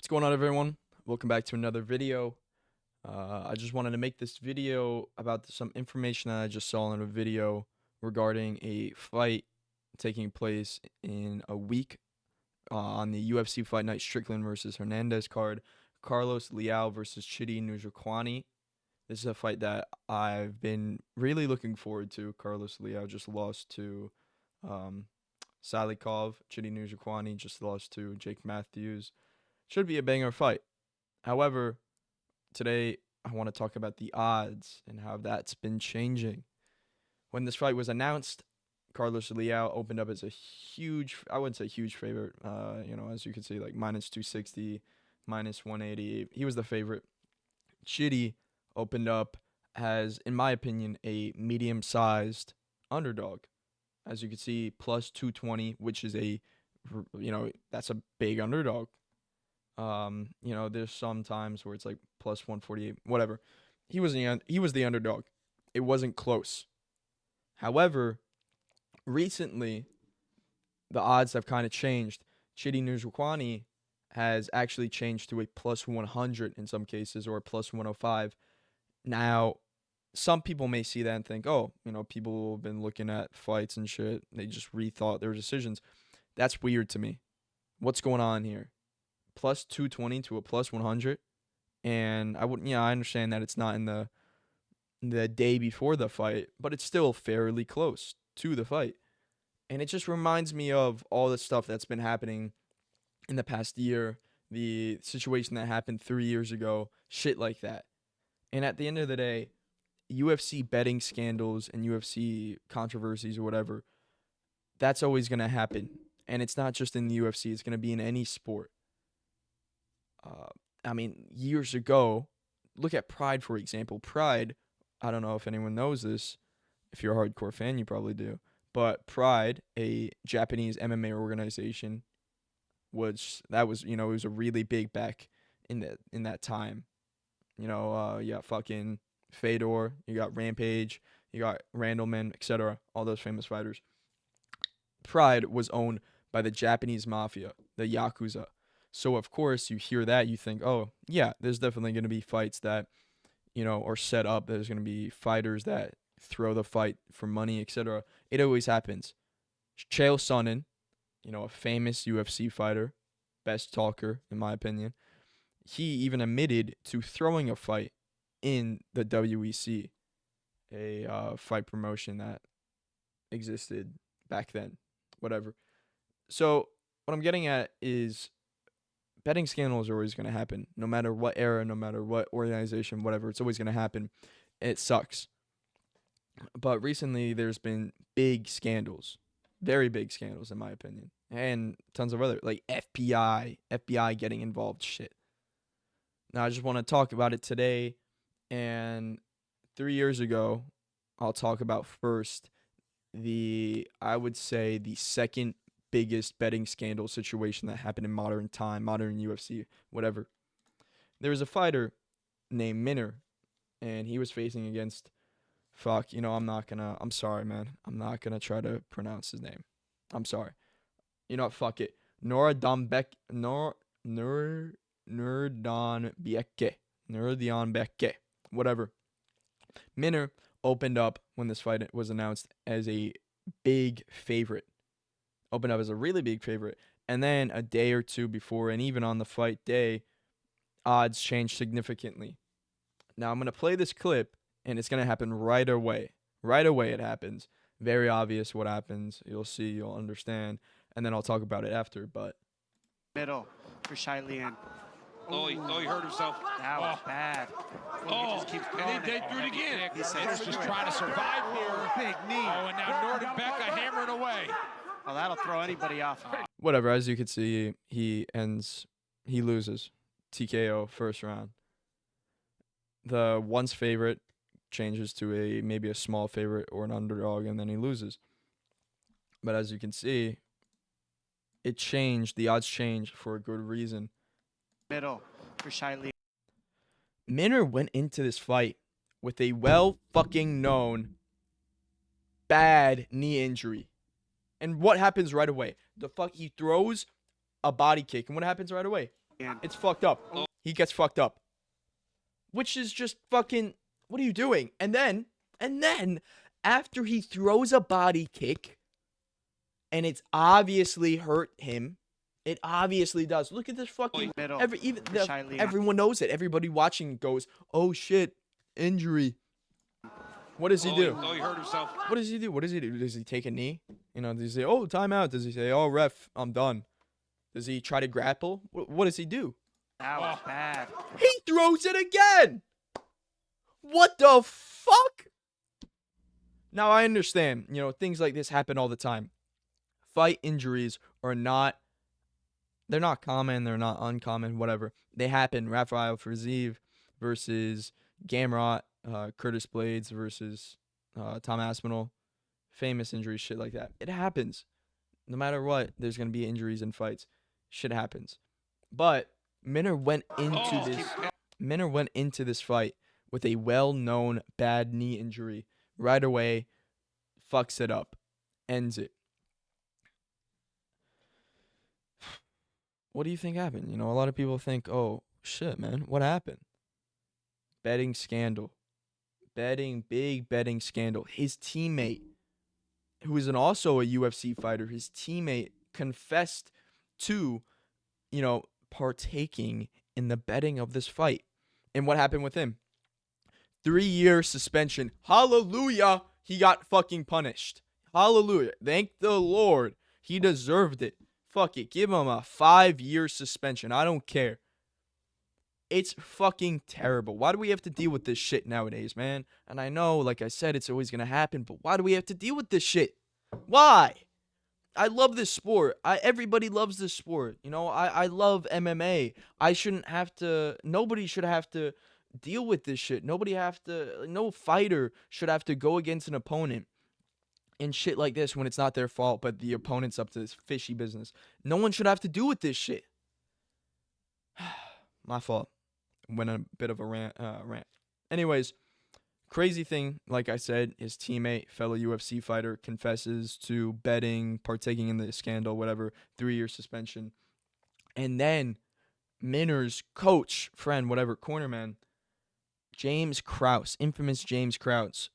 What's going on, everyone? Welcome back to another video. I just wanted to make this video about some information that I just saw in a video regarding a fight taking place in a week on the UFC Fight Night Strickland versus Hernandez card. Carlos Leal versus Chidi Nuerdanbieke. This is a fight that I've been really looking forward to. Carlos Leal just lost to Salikov. Chidi Nuerdanbieke just lost to Jake Matthews. Should be a banger fight. However, today I want to talk about the odds and how that's been changing. When this fight was announced, Carlos Leal opened up as a huge, I wouldn't say huge favorite, as you can see, like minus 260, minus 180. He was the favorite. Chidi opened up as, in my opinion, a medium-sized underdog. As you can see, plus 220, which is that's a big underdog. There's some times where it's like plus 148, whatever. He was the underdog. It wasn't close. However, recently, the odds have kind of changed. Chidi Nuerdanbieke has actually changed to a plus 100 in some cases, or a plus 105. Now, some people may see that and think, oh, people have been looking at fights and shit. They just rethought their decisions. That's weird to me. What's going on here? Plus 220 to a plus 100, and I understand that it's not in the day before the fight, but it's still fairly close to the fight. And it just reminds me of all the stuff that's been happening in the past year, the situation that happened 3 years ago, shit like that. And at the end of the day, UFC betting scandals and UFC controversies or whatever, that's always going to happen. And it's not just in the UFC, it's going to be in any sport. Years ago, look at Pride, for example. Pride, I don't know if anyone knows this. If you're a hardcore fan, you probably do. But Pride, a Japanese MMA organization, it was a really big back in that time. You got fucking Fedor, you got Rampage, you got Randleman, etc. All those famous fighters. Pride was owned by the Japanese mafia, the Yakuza. So, of course, you hear that, you think, oh, yeah, there's definitely going to be fights that, are set up. There's going to be fighters that throw the fight for money, etc. It always happens. Chael Sonnen, a famous UFC fighter, best talker, in my opinion, he even admitted to throwing a fight in the WEC, a fight promotion that existed back then, whatever. So, what I'm getting at is, betting scandals are always going to happen, no matter what era, no matter what organization, whatever. It's always going to happen. It sucks. But recently, there's been big scandals, very big scandals, in my opinion, and tons of other, like FBI getting involved shit. Now, I just want to talk about it today, and 3 years ago, I'll talk about first I would say the second biggest betting scandal situation that happened in modern UFC, whatever. There was a fighter named Minner, and he was facing against, I'm sorry, man. I'm not going to try to pronounce his name. I'm sorry. Fuck it. Nuerdanbieke. Whatever. Minner opened up when this fight was announced as a big favorite. Opened up as a really big favorite. And then a day or two before, and even on the fight day, odds changed significantly. Now, I'm going to play this clip, and it's going to happen right away. Right away it happens. Very obvious what happens. You'll see, you'll understand. And then I'll talk about it after, but... Middle for Shailen. Oh, he hurt himself. That was bad. He just keeps going. And they threw it again. He said, Minner's just trying to survive here. Big knee. Oh, and now Nuerdanbieke hammering away. Oh, that'll throw anybody off. Whatever, as you can see, he loses. TKO first round. The once favorite changes to maybe a small favorite or an underdog, and then he loses. But as you can see, the odds changed for a good reason. Middle for Shailen. Minner went into this fight with a well-fucking-known bad knee injury. And what happens right away? He throws a body kick, and what happens right away? And It's fucked up. He gets fucked up. Which is just fucking, what are you doing? And then, after he throws a body kick, and it's obviously hurt him, it obviously does. Look at this fucking, middle even for Shiley. everyone knows it. Everybody watching goes, oh shit, injury. What does he do? Oh, he hurt himself. What does he do? What does he do? Does he take a knee? You know, does he say, oh, timeout? Does he say, oh, ref, I'm done? Does he try to grapple? What does he do? That was bad. He throws it again! What the fuck? Now, I understand, you know, things like this happen all the time. Fight injuries are not, they're not common, they're not uncommon, whatever. They happen. Rafael Fiziev versus Gamrot, Curtis Blades versus Tom Aspinall. Famous injuries, shit like that. It happens. No matter what, there's going to be injuries in fights. Shit happens. But Minner went into this fight with a well-known bad knee injury. Right away, fucks it up. Ends it. What do you think happened? You know, a lot of people think, oh, shit, man, what happened? Betting scandal. Big betting scandal. His teammate, who is also a UFC fighter, his teammate confessed to, you know, partaking in the betting of this fight. And what happened with him? 3-year suspension. Hallelujah. He got fucking punished. Hallelujah. Thank the Lord. He deserved it. Fuck it. Give him a 5-year suspension. I don't care. It's fucking terrible. Why do we have to deal with this shit nowadays, man? And I know, like I said, it's always going to happen, but why do we have to deal with this shit? Why? I love this sport. Everybody loves this sport. You know, I love MMA. Nobody should have to deal with this shit. No fighter should have to go against an opponent and shit like this when it's not their fault, but the opponent's up to this fishy business. No one should have to do with this shit. My fault. Went on a bit of a rant. Anyways, crazy thing, like I said, his teammate, fellow UFC fighter, confesses to betting, partaking in the scandal, whatever, 3-year suspension. And then Minner's coach, friend, whatever, cornerman, James Krause, infamous James Krause,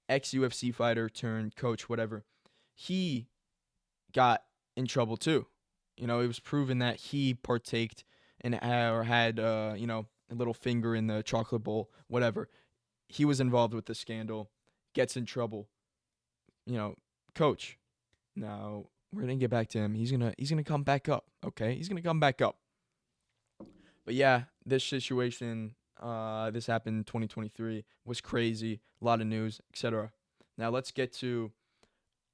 ex-UFC fighter turned coach, whatever, he got in trouble too. You know, it was proven that he partaked and had you know, a little finger in the chocolate bowl, whatever. He was involved with the scandal, gets in trouble. You know, coach. Now we're gonna get back to him. He's gonna come back up. Okay, he's gonna come back up. But yeah, this situation, this happened in 2023, was crazy. A lot of news, etc. Now let's get to,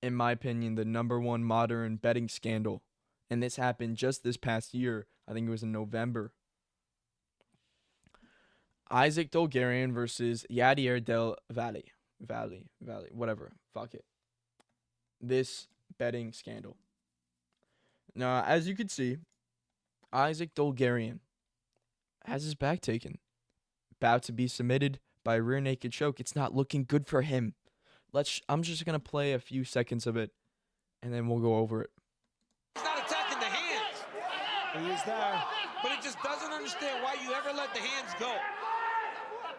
in my opinion, the #1 modern betting scandal. And this happened just this past year. I think it was in November. Isaac Dulgarian versus Yadier Del Valle. Whatever. Fuck it. This betting scandal. Now, as you can see, Isaac Dulgarian has his back taken. About to be submitted by a rear naked choke. It's not looking good for him. I'm just going to play a few seconds of it, and then we'll go over it. He's not attacking the hands. He is there. But it just doesn't understand why you ever let the hands go.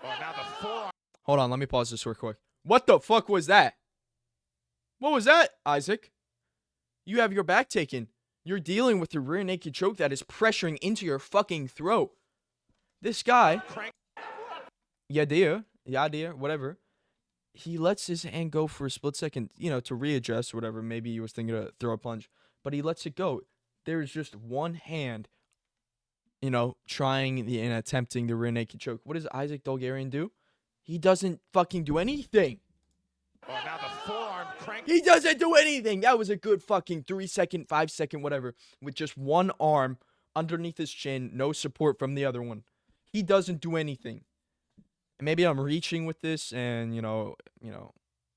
Oh, now the forearm. Hold on, let me pause this real quick. What the fuck was that? What was that, Isaac? You have your back taken. You're dealing with a rear naked choke that is pressuring into your fucking throat. This guy, Yadir, whatever, he lets his hand go for a split second, you know, to readjust or whatever. Maybe he was thinking to throw a punch, but he lets it go. There is just one hand, you know, trying and attempting the rear naked choke. What does Isaac Dulgarian do? He doesn't fucking do anything. Oh, now the forearm crank. He doesn't do anything. That was a good fucking 3-second, 5-second, whatever, with just one arm underneath his chin, no support from the other one. He doesn't do anything. And maybe I'm reaching with this, and you know,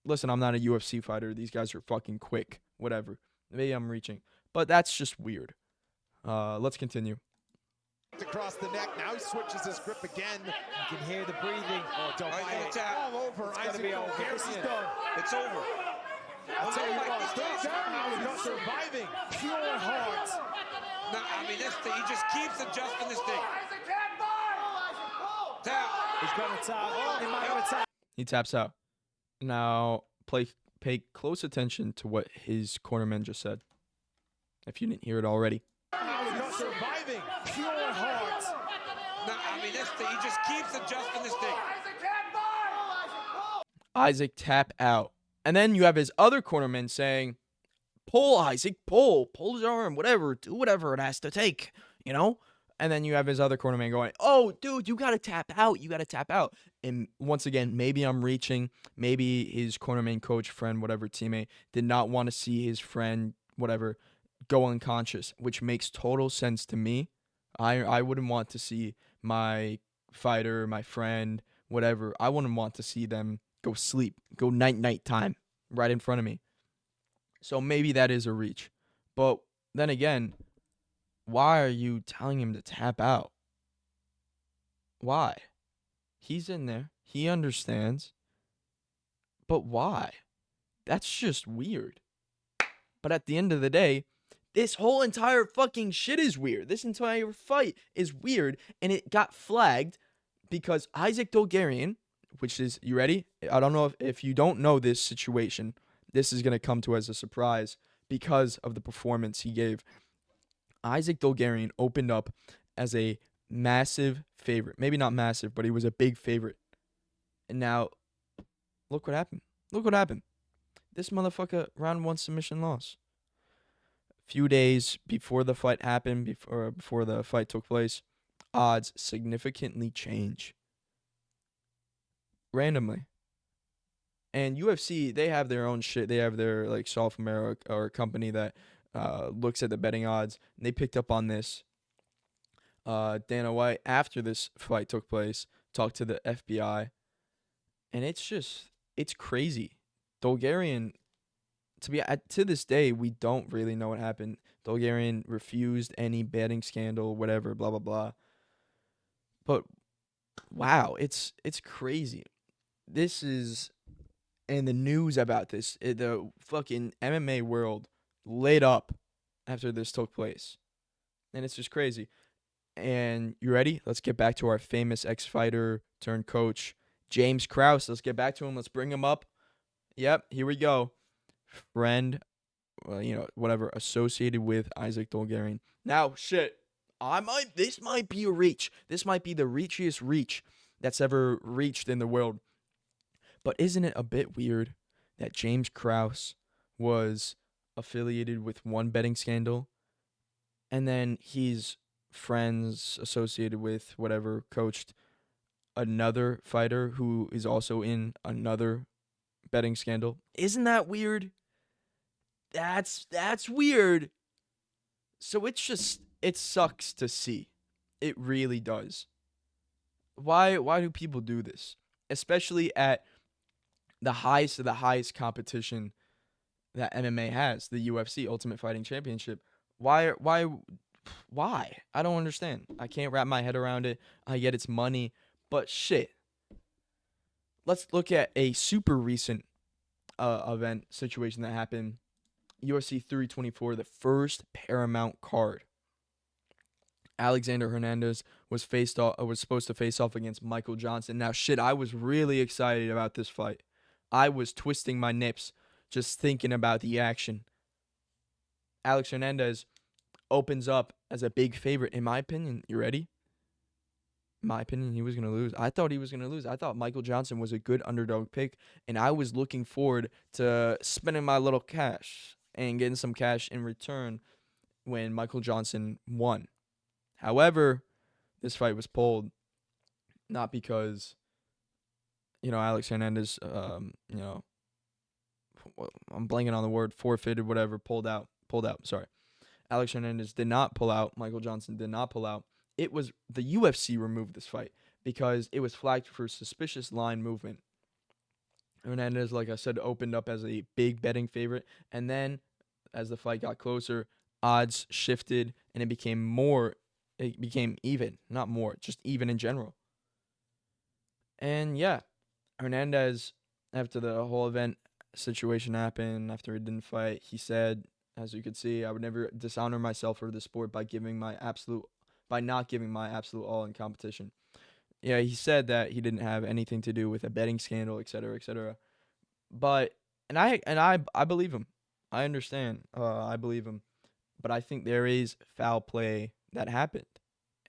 listen, I'm not a UFC fighter. These guys are fucking quick, whatever. Maybe I'm reaching, but that's just weird. Let's continue. Across the neck. Now he switches his grip again. You can hear the breathing. Oh, don't all over. It's gonna be over. This is done. It's over. I'll tell you what, Dulgarian is not surviving. Pure heart. No, I mean, he just keeps adjusting this thing. Tap. He's going to tap. Oh, he might have a tap. He taps out. Now, pay close attention to what his cornerman just said, if you didn't hear it already. Now he's not surviving. Pure heart. No, I mean, he just keeps adjusting this thing. Isaac tap out. And then you have his other cornerman saying, pull, Isaac, pull his arm, whatever, do whatever it has to take, you know? And then you have his other cornerman going, oh, dude, you got to tap out. You got to tap out. And once again, maybe I'm reaching. Maybe his cornerman coach, friend, whatever, teammate did not want to see his friend, whatever, go unconscious, which makes total sense to me. I wouldn't want to see my fighter, my friend, whatever. I wouldn't want to see them go sleep, go night time right in front of me. So maybe that is a reach. But then again, why are you telling him to tap out? Why? He's in there. He understands. But why? That's just weird. But at the end of the day, this whole entire fucking shit is weird. This entire fight is weird. And it got flagged because Isaac Dulgarian, which is, you ready? I don't know if you don't know this situation, this is going to come to as a surprise because of the performance he gave. Isaac Dulgarian opened up as a massive favorite. Maybe not massive, but he was a big favorite. And now, look what happened. Look what happened. This motherfucker round 1 submission loss. A few days before the fight happened, before the fight took place, odds significantly change. Randomly. And UFC, they have their own shit. They have their like software or company that looks at the betting odds. And they picked up on this. Dana White, after this fight took place, talked to the FBI. And it's crazy. Dulgarian, to this day, we don't really know what happened. Dulgarian refused any betting scandal, whatever, blah, blah, blah. But, wow, it's crazy. This is... And the news about this, the fucking MMA world lit up after this took place. And it's just crazy. And you ready? Let's get back to our famous ex-fighter turned coach, James Krause. Let's get back to him. Let's bring him up. Yep, here we go. Friend, whatever, associated with Isaac Dulgarian. Now, shit, this might be a reach. This might be the reachiest reach that's ever reached in the world. But isn't it a bit weird that James Krause was affiliated with one betting scandal and then he's friends associated with whatever coached another fighter who is also in another betting scandal? Isn't that weird? That's weird. So it sucks to see. It really does. Why do people do this? Especially at the highest of the highest competition that MMA has, the UFC Ultimate Fighting Championship. Why? I don't understand. I can't wrap my head around it. I get it's money, but shit. Let's look at a super recent event situation that happened. UFC 324, the first Paramount card. Alexander Hernandez was supposed to face off against Michael Johnson. Now, shit, I was really excited about this fight. I was twisting my nips just thinking about the action. Alex Hernandez opens up as a big favorite. In my opinion, you ready? In my opinion, he was going to lose. I thought he was going to lose. I thought Michael Johnson was a good underdog pick, and I was looking forward to spending my little cash and getting some cash in return when Michael Johnson won. However, this fight was pulled, not because... Alex Hernandez, I'm blanking on the word, forfeited, whatever, pulled out, sorry. Alex Hernandez did not pull out. Michael Johnson did not pull out. It was the UFC removed this fight because it was flagged for suspicious line movement. Hernandez, like I said, opened up as a big betting favorite. And then as the fight got closer, odds shifted and it became even, not more, just even in general. And yeah. Hernandez, after the whole event situation happened, after he didn't fight, he said As you could see, I would never dishonor myself or the sport by not giving my absolute all in competition. Yeah, he said that he didn't have anything to do with a betting scandal, et cetera, et cetera. But I believe him. I understand. I believe him. But I think there is foul play that happened,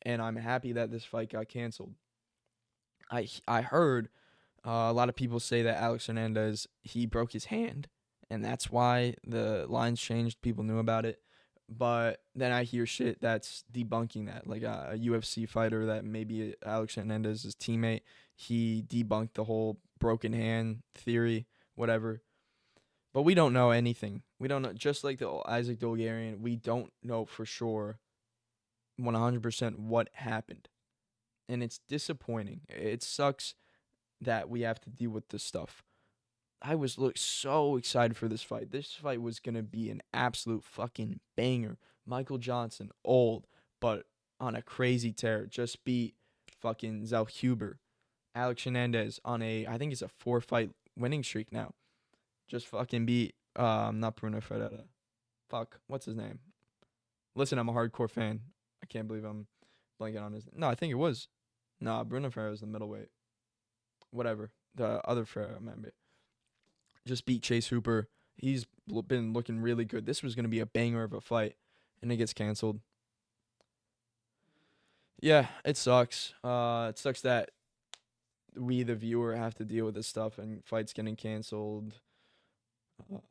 and I'm happy that this fight got canceled. I heard a lot of people say that Alex Hernandez, he broke his hand, and that's why the lines changed. People knew about it. But then I hear shit that's debunking that. Like a UFC fighter that maybe Alex Hernandez's teammate, he debunked the whole broken hand theory, whatever. But we don't know anything. We don't know. Just like the Isaac Dulgarian, we don't know for sure 100% what happened. And it's disappointing. It sucks that we have to deal with this stuff. I was so excited for this fight. This fight was going to be an absolute fucking banger. Michael Johnson, old, but on a crazy tear. Just beat fucking Zellhuber. Alex Hernandez on I think it's a 4-fight winning streak now. Just fucking beat, not Bruno Ferreira. Fuck, what's his name? Listen, I'm a hardcore fan. I can't believe I'm blanking on his name. No, I think it was. Nah, Bruno Ferreira is the middleweight. Whatever. The other Ferreira, maybe. Just beat Chase Hooper. He's been looking really good. This was going to be a banger of a fight, and it gets canceled. Yeah, it sucks. It sucks that we, the viewer, have to deal with this stuff and fights getting canceled.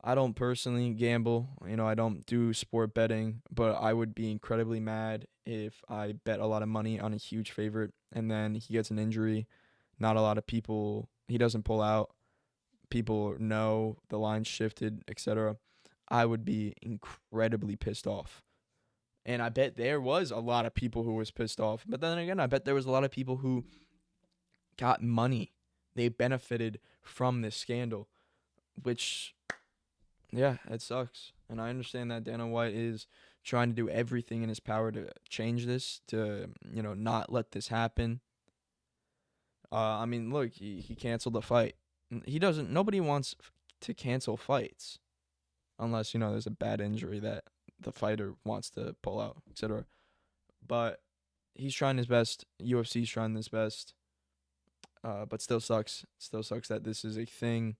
I don't personally gamble. I don't do sport betting, but I would be incredibly mad if I bet a lot of money on a huge favorite and then he gets an injury. Not a lot of people, he doesn't pull out. People know the line shifted, etc. I would be incredibly pissed off. And I bet there was a lot of people who was pissed off. But then again, I bet there was a lot of people who got money. They benefited from this scandal, which, yeah, it sucks. And I understand that Dana White is trying to do everything in his power to change this, to, not let this happen. I mean, look, he canceled the fight. Nobody wants to cancel fights unless, there's a bad injury that the fighter wants to pull out, etc. But he's trying his best. UFC's trying his best. But still sucks. Still sucks that this is a thing.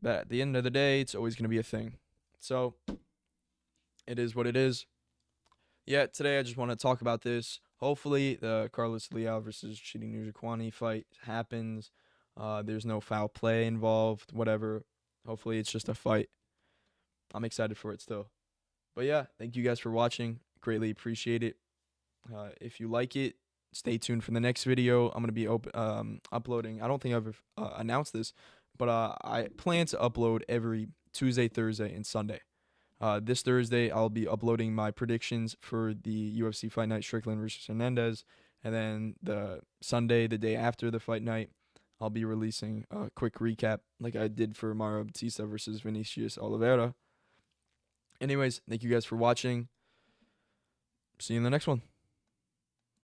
But at the end of the day, it's always going to be a thing. So it is what it is. Yeah, today I just want to talk about this. Hopefully the Carlos Leal versus Chidi Njokuani fight happens. There's no foul play involved, whatever. Hopefully it's just a fight. I'm excited for it still. But yeah, thank you guys for watching. Greatly appreciate it. If you like it, stay tuned for the next video. I'm going to be uploading. I don't think I've announced this, but I plan to upload every Tuesday, Thursday, and Sunday. This Thursday, I'll be uploading my predictions for the UFC Fight Night Strickland versus Hernandez. And then the Sunday, the day after the fight night, I'll be releasing a quick recap like I did for Mario Batista versus Vinicius Oliveira. Anyways, thank you guys for watching. See you in the next one.